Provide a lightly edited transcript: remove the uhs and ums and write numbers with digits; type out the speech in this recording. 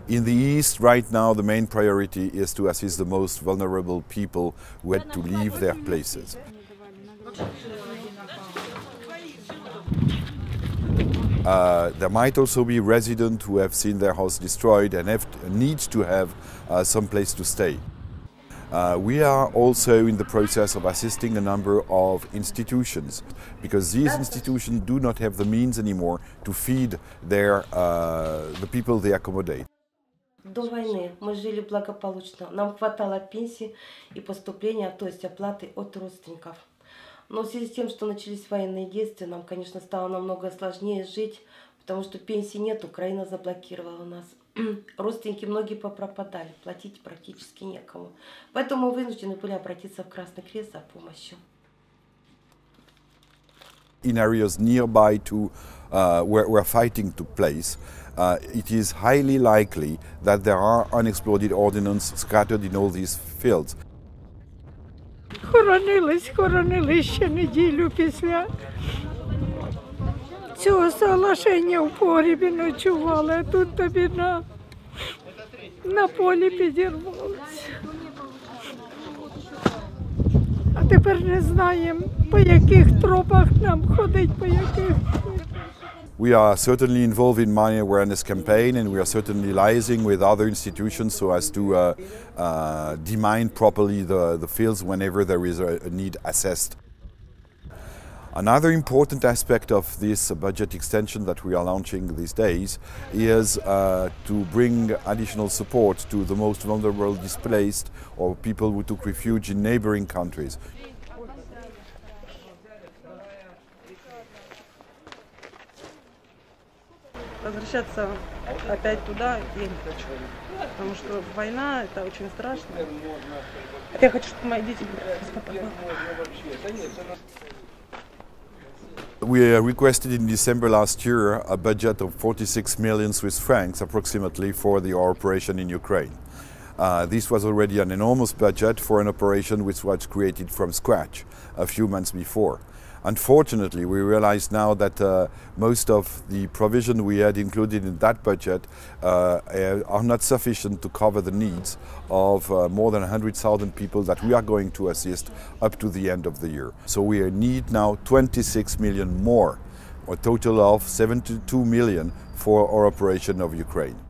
In the east, right now, the main priority is to assist the most vulnerable people who had to leave their places. There might also be residents who have seen their house destroyed and need to have some place to stay. We are also in the process of assisting a number of institutions, because these institutions do not have the means anymore to feed the people they accommodate. До войны мы жили благополучно, нам хватало пенсии и поступления, то есть оплаты от родственников. Но в связи с тем, что начались военные действия, нам, конечно, стало намного сложнее жить, потому что пенсии нет, Украина заблокировала нас. Родственники многие попропадали, платить практически некому. Поэтому мы вынуждены были обратиться в Красный Крест за помощью. In areas nearby to where fighting took place, it is highly likely that there are unexploded ordnance scattered in all these fields. Хоронили ще неділю після цього соглашення в погрібі ночували, а тут тобі на полі підірвалися. А тепер не знаємо, по яких тропах нам ходить, по яких. We are certainly involved in mine awareness campaign, and we are certainly liaising with other institutions so as to demine properly the fields whenever there is a need assessed. Another important aspect of this budget extension that we are launching these days is to bring additional support to the most vulnerable displaced or people who took refuge in neighbouring countries. Возвращаться опять туда, потому что война, это очень страшно. Я хочу, чтобы мои дети были. We requested in December last year a budget of 46 million Swiss francs approximately for our operation in Ukraine. This was already an enormous budget for an operation which was created from scratch a few months before. Unfortunately, we realize now that most of the provision we had included in that budget are not sufficient to cover the needs of more than 100,000 people that we are going to assist up to the end of the year. So we need now 26 million more, a total of 72 million for our operation of Ukraine.